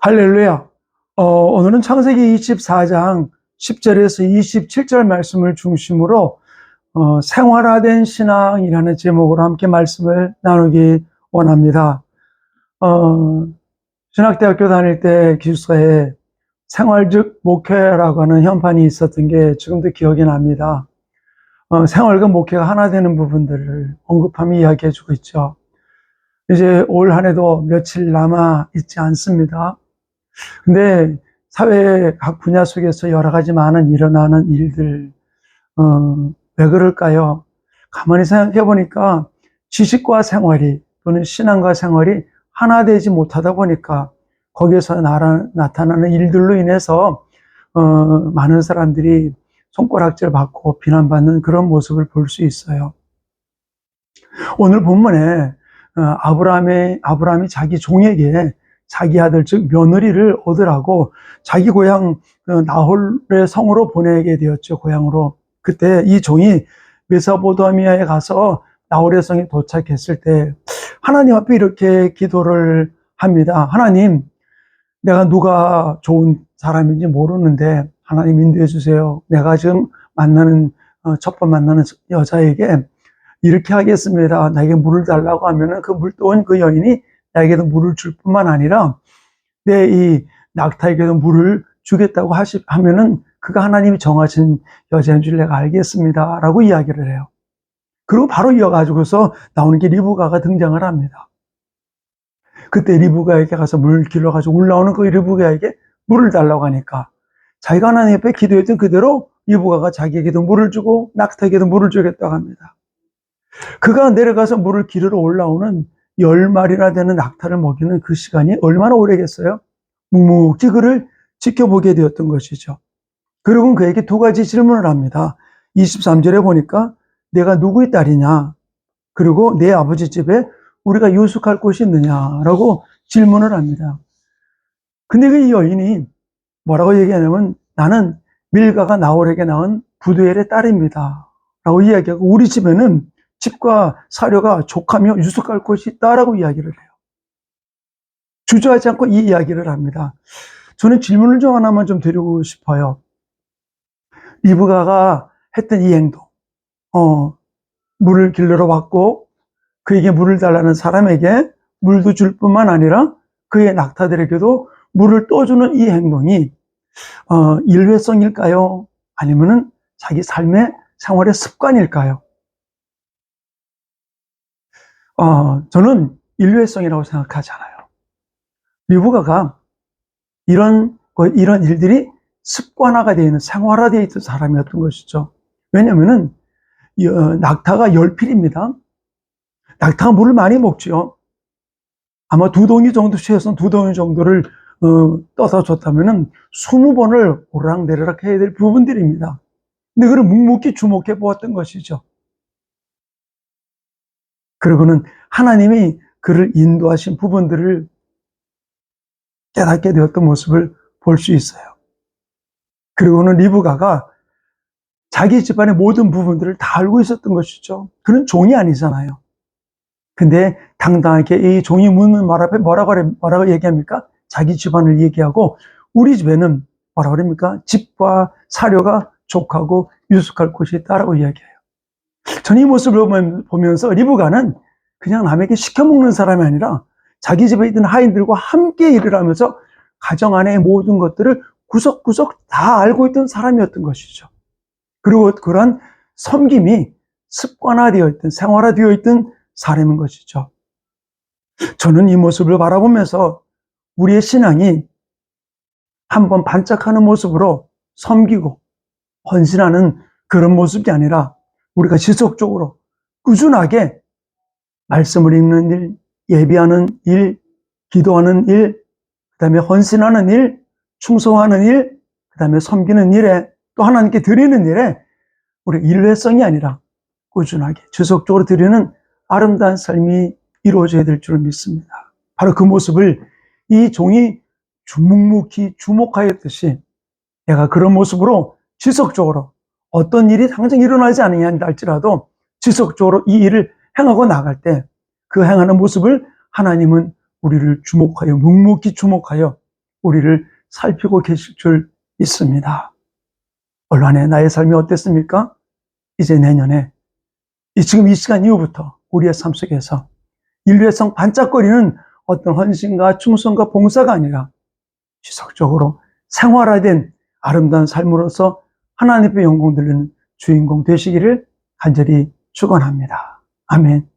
할렐루야. 오늘은 창세기 24장 10절에서 27절 말씀을 중심으로 생활화된 신앙이라는 제목으로 함께 말씀을 나누기 원합니다. 신학대학교 다닐 때 기숙사에 생활적 목회라고 하는 현판이 있었던 게 지금도 기억이 납니다. 생활과 목회가 하나 되는 부분들을 언급하며 이야기해주고 있죠. 이제 올 한 해도 며칠 남아 있지 않습니다. 근데 사회 각 분야 속에서 여러 가지 많은 일어나는 일들, 왜 그럴까요? 가만히 생각해 보니까 지식과 생활이 또는 신앙과 생활이 하나 되지 못하다 보니까 거기에서 나타나는 일들로 인해서 많은 사람들이 손가락질 받고 비난받는 그런 모습을 볼 수 있어요. 오늘 본문에 아브라함이 자기 종에게 자기 아들 즉 며느리를 얻으라고 자기 고향 나홀의 성으로 보내게 되었죠. 고향으로. 그때 이 종이 메소포타미아에 가서 나홀의 성에 도착했을 때 하나님 앞에 이렇게 기도를 합니다. 하나님, 내가 누가 좋은 사람인지 모르는데 하나님 인도해 주세요. 내가 지금 첫 번 만나는 여자에게 이렇게 하겠습니다. 나에게 물을 달라고 하면은 그 물 떠온 그 여인이 나에게도 물을 줄 뿐만 아니라 내 이 낙타에게도 물을 주겠다고 하면은 그가 하나님이 정하신 여자인 줄 내가 알겠습니다. 라고 이야기를 해요. 그리고 바로 이어가지고서 나오는 게 리브가가 등장을 합니다. 그때 리브가에게 가서 물 길러가지고 올라오는 그 리브가에게 물을 달라고 하니까 자기가 하나님 앞에 기도했던 그대로 리브가가 자기에게도 물을 주고 낙타에게도 물을 주겠다고 합니다. 그가 내려가서 물을 기르러 올라오는 10마리나 되는 낙타를 먹이는 그 시간이 얼마나 오래겠어요? 묵묵히 그를 지켜보게 되었던 것이죠. 그리고 그에게 두 가지 질문을 합니다. 23절에 보니까 내가 누구의 딸이냐? 그리고 내 아버지 집에 우리가 유숙할 곳이 있느냐라고 질문을 합니다. 근데 그 여인이 뭐라고 얘기하냐면 나는 밀가가 나홀에게 낳은 부두엘의 딸입니다. 라고 이야기하고 우리 집에는 집과 사료가 족하며 유숙할 곳이 있다라고 이야기를 해요. 주저하지 않고 이 이야기를 합니다. 저는 질문을 좀 하나만 좀 드리고 싶어요. 리브가가 했던 이 행동, 물을 길러러 왔고 그에게 물을 달라는 사람에게 물도 줄 뿐만 아니라 그의 낙타들에게도 물을 떠주는 이 행동이 일회성일까요? 아니면은 자기 삶의 생활의 습관일까요? 저는 일회성이라고 생각하지 않아요. 리브가가 이런 일들이 습관화가 되어 있는, 생활화되어 있던 사람이었던 것이죠. 왜냐면은, 낙타가 열필입니다. 낙타가 물을 많이 먹죠. 아마 2덩이 정도 취해서 2덩이 정도를, 떠서 줬다면은 20번을 오르락내리락 해야 될 부분들입니다. 근데 그걸 묵묵히 주목해 보았던 것이죠. 그리고는 하나님이 그를 인도하신 부분들을 깨닫게 되었던 모습을 볼 수 있어요. 그리고는 리브가가 자기 집안의 모든 부분들을 다 알고 있었던 것이죠. 그는 종이 아니잖아요. 근데 당당하게 이 종이 묻는 말 앞에 뭐라고 얘기합니까? 자기 집안을 얘기하고 우리 집에는 뭐라고 그럽니까? 집과 사료가 족하고 유숙할 곳이 있다라고 이야기해요. 저는 이 모습을 보면서 리브가는 그냥 남에게 시켜먹는 사람이 아니라 자기 집에 있는 하인들과 함께 일을 하면서 가정 안의 모든 것들을 구석구석 다 알고 있던 사람이었던 것이죠. 그리고 그러한 섬김이 습관화되어 있던, 생활화되어 있던 사람인 것이죠. 저는 이 모습을 바라보면서 우리의 신앙이 한번 반짝하는 모습으로 섬기고 헌신하는 그런 모습이 아니라 우리가 지속적으로 꾸준하게 말씀을 읽는 일, 예배하는 일, 기도하는 일, 그 다음에 헌신하는 일, 충성하는 일, 그 다음에 섬기는 일에 또 하나님께 드리는 일에 우리 일회성이 아니라 꾸준하게 지속적으로 드리는 아름다운 삶이 이루어져야 될 줄 믿습니다. 바로 그 모습을 이 종이 묵묵히 주목하였듯이 내가 그런 모습으로 지속적으로 어떤 일이 당장 일어나지 않느냐 할지라도 지속적으로 이 일을 행하고 나갈 때 그 행하는 모습을 하나님은 우리를 주목하여 묵묵히 주목하여 우리를 살피고 계실 줄 믿습니다. 올 한 해 나의 삶이 어땠습니까? 이제 내년에 지금 이 시간 이후부터 우리의 삶 속에서 인류의 성 반짝거리는 어떤 헌신과 충성과 봉사가 아니라 지속적으로 생활화된 아름다운 삶으로서 하나님의 영광 돌리는 주인공 되시기를 간절히 축원합니다. 아멘.